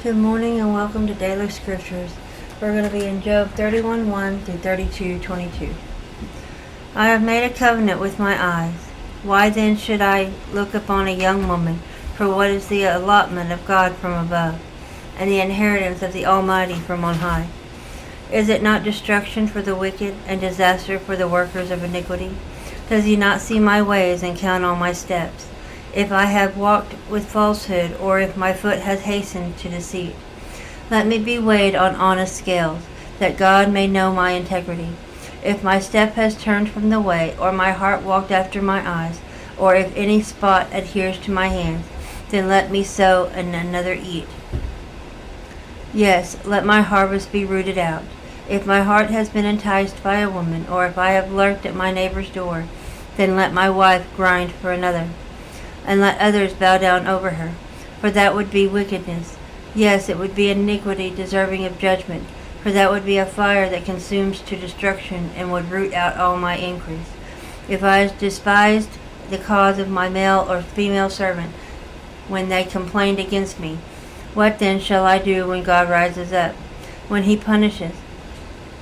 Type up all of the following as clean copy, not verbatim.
Good morning and welcome to Daily Scriptures. We're going to be in Job 31:1 through 32:22. I have made a covenant with my eyes. Why then should I look upon a young woman? For what is the allotment of God from above, and the inheritance of the Almighty from on high? Is it not destruction for the wicked, and disaster for the workers of iniquity? Does he not see my ways and count all my steps? If I have walked with falsehood, or if my foot has hastened to deceit, let me be weighed on honest scales, that God may know my integrity. If my step has turned from the way, or my heart walked after my eyes, or if any spot adheres to my hands, then let me sow and another eat. Yes, let my harvest be rooted out. If my heart has been enticed by a woman, or if I have lurked at my neighbor's door, then let my wife grind for another, and let others bow down over her. For that would be wickedness. Yes, it would be iniquity deserving of judgment, for that would be a fire that consumes to destruction and would root out all my increase. If I despised the cause of my male or female servant when they complained against me, what then shall I do when God rises up? When he punishes,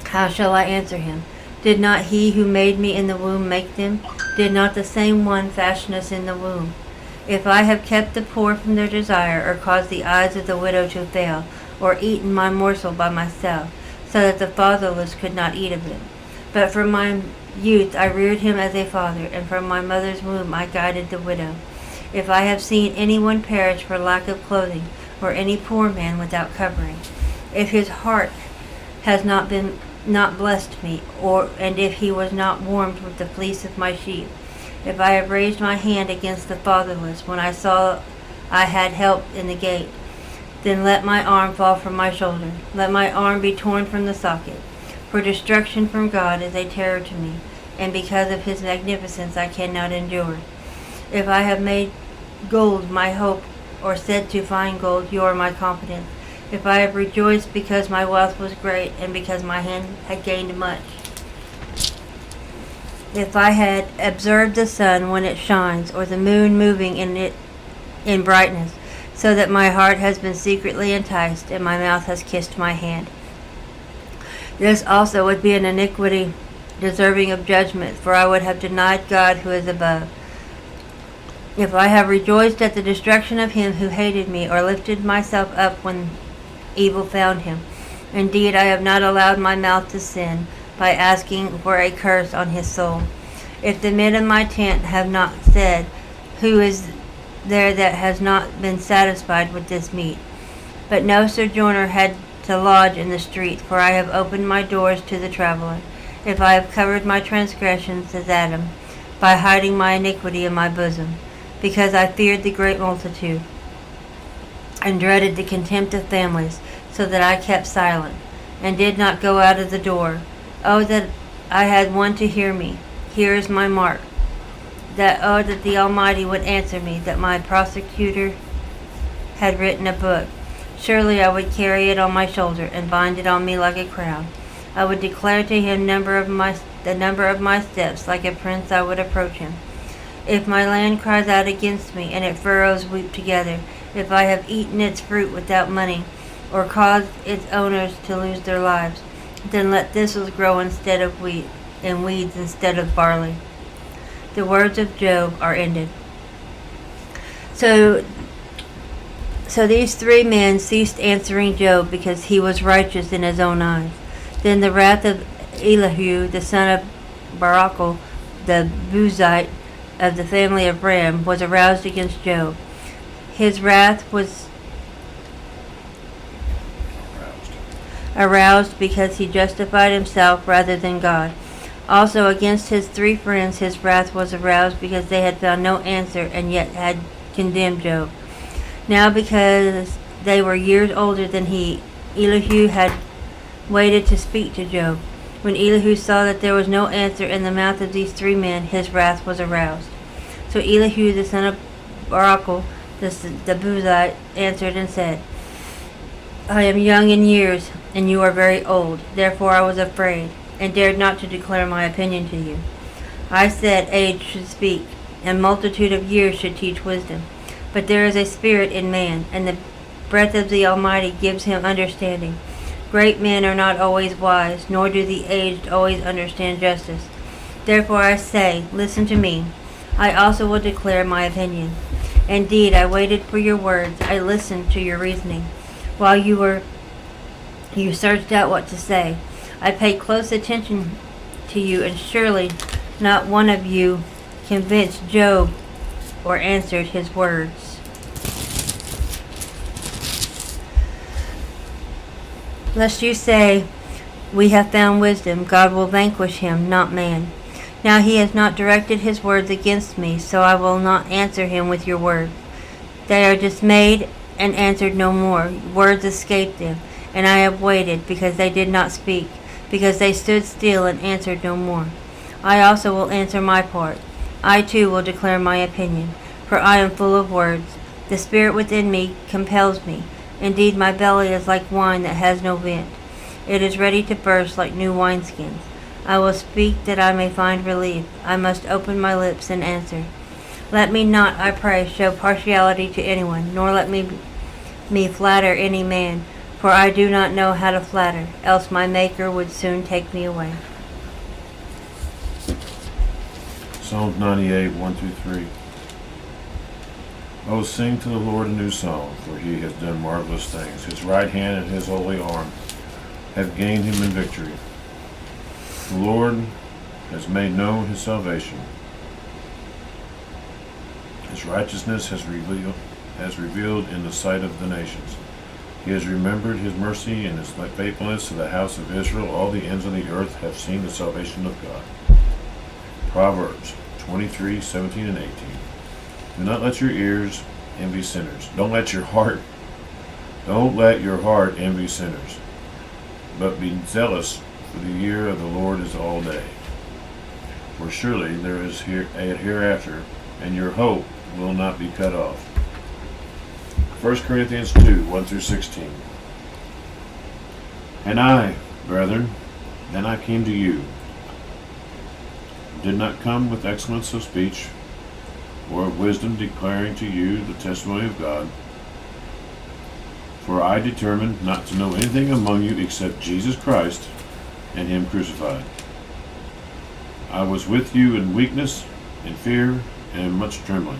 how shall I answer him? Did not he who made me in the womb make them? Did not the same one fashion us in the womb? If I have kept the poor from their desire, or caused the eyes of the widow to fail, or eaten my morsel by myself, so that the fatherless could not eat of it. But from my youth I reared him as a father, and from my mother's womb I guided the widow. If I have seen anyone perish for lack of clothing, or any poor man without covering, if his heart has not blessed me, and if he was not warmed with the fleece of my sheep, if I have raised my hand against the fatherless when I saw I had help in the gate, then let my arm fall from my shoulder, let my arm be torn from the socket. For destruction from God is a terror to me, and because of his magnificence I cannot endure. If I have made gold my hope, or said to find gold, you are my confidence. If I have rejoiced because my wealth was great, and because my hand had gained much. If I had observed the sun when it shines, or the moon moving in brightness, so that my heart has been secretly enticed, and my mouth has kissed my hand. This also would be an iniquity deserving of judgment, for I would have denied God who is above. If I have rejoiced at the destruction of him who hated me, or lifted myself up when evil found him, indeed I have not allowed my mouth to sin, by asking for a curse on his soul. If the men of my tent have not said, who is there that has not been satisfied with this meat? But no sojourner had to lodge in the street, for I have opened my doors to the traveler. If I have covered my transgressions as Adam, by hiding my iniquity in my bosom, because I feared the great multitude, and dreaded the contempt of families, so that I kept silent, and did not go out of the door. Oh, that I had one to hear me. Here is my mark. That the Almighty would answer me, that my prosecutor had written a book. Surely I would carry it on my shoulder, and bind it on me like a crown. I would declare to him the number of my steps, like a prince I would approach him. If my land cries out against me, and its furrows weep together, if I have eaten its fruit without money, or caused its owners to lose their lives, then let thistles grow instead of wheat, and weeds instead of barley. The words of Job are ended. So these three men ceased answering Job because he was righteous in his own eyes. Then the wrath of Elihu, the son of Barachel, the Buzite of the family of Ram, was aroused against Job. His wrath was aroused because he justified himself rather than God. Also against his three friends his wrath was aroused because they had found no answer and yet had condemned Job. Now because they were years older than he, Elihu had waited to speak to Job. When Elihu saw that there was no answer in the mouth of these three men, his wrath was aroused. So Elihu the son of Barachel, the Buzite, answered and said, I am young in years, and you are very old. Therefore I was afraid, and dared not to declare my opinion to you. I said, age should speak, and multitude of years should teach wisdom. But there is a spirit in man, and the breath of the Almighty gives him understanding. Great men are not always wise, nor do the aged always understand justice. Therefore I say, listen to me. I also will declare my opinion. Indeed, I waited for your words. I listened to your reasoning. While you searched out what to say. I paid close attention to you, and surely not one of you convinced Job or answered his words. Lest you say, we have found wisdom, God will vanquish him, not man. Now he has not directed his words against me, so I will not answer him with your words. They are dismayed and answered no more. Words escaped them, and I have waited, because they did not speak, because they stood still and answered no more. I also will answer my part. I too will declare my opinion, for I am full of words. The spirit within me compels me. Indeed, my belly is like wine that has no vent. It is ready to burst like new wineskins. I will speak that I may find relief. I must open my lips and answer. Let me not, I pray, show partiality to anyone, nor let me flatter any man, for I do not know how to flatter, else my Maker would soon take me away. Psalms 98, 1-3. Oh, sing to the Lord a new song, for he has done marvelous things. His right hand and his holy arm have gained him in victory. The Lord has made known his salvation. His righteousness has revealed in the sight of the nations. He has remembered his mercy and his faithfulness to the house of Israel. All the ends of the earth have seen the salvation of God. Proverbs 23, 17 and 18. Do not let your ears envy sinners. Don't let your heart envy sinners. But be zealous, for the year of the Lord is all day. For surely there is a hereafter, and your hope will not be cut off. 1 Corinthians 2, 1-16. And I, brethren, then I came to you, did not come with excellence of speech, or of wisdom, declaring to you the testimony of God. For I determined not to know anything among you except Jesus Christ and him crucified. I was with you in weakness, in fear, and in much trembling.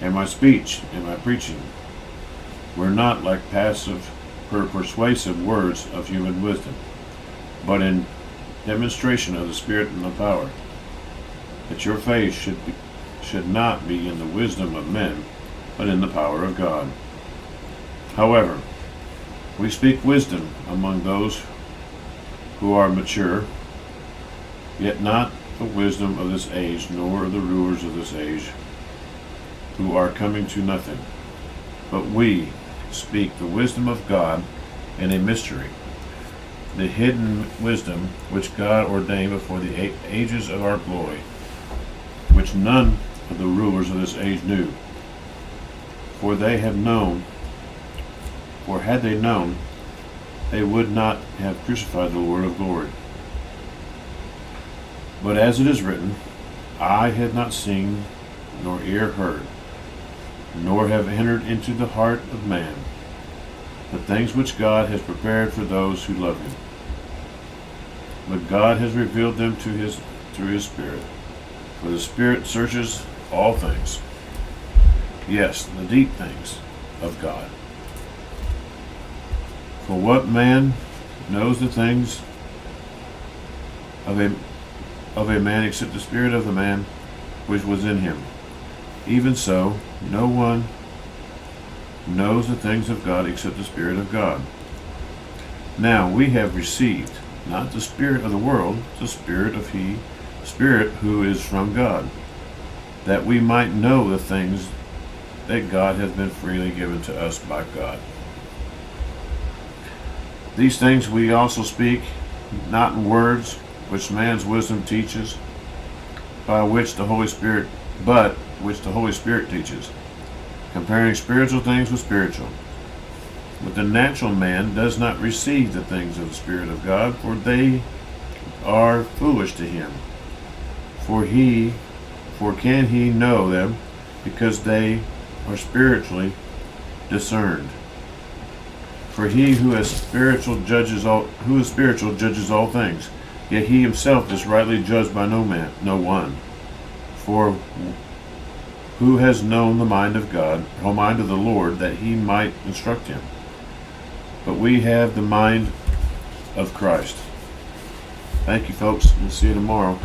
And my speech and my preaching were not like persuasive words of human wisdom, but in demonstration of the Spirit and the power, that your faith should not be in the wisdom of men, but in the power of God. However, we speak wisdom among those who are mature, yet not the wisdom of this age, nor of the rulers of this age, who are coming to nothing. But we speak the wisdom of God in a mystery, the hidden wisdom which God ordained before the ages of our glory, which none of the rulers of this age knew. For had they known, they would not have crucified the Lord of glory. But as it is written, eye had not seen, nor ear heard, nor have entered into the heart of man, the things which God has prepared for those who love him. But God has revealed them through his Spirit. For the Spirit searches all things, yes, the deep things of God. For what man knows the things of a man except the spirit of the man which was in him? Even so, no one knows the things of God except the Spirit of God. Now we have received not the spirit of the world, the Spirit who is from God, that we might know the things that God has been freely given to us by God. These things we also speak, not in words which man's wisdom teaches, but which the Holy Spirit teaches, comparing spiritual things with spiritual. But the natural man does not receive the things of the Spirit of God, for they are foolish to him. For can he know them, because they are spiritually discerned? For he who is spiritual judges all things, yet he himself is rightly judged by no one. For who has known the mind of God, the mind of the Lord, that he might instruct him? But we have the mind of Christ. Thank you, folks. We'll see you tomorrow.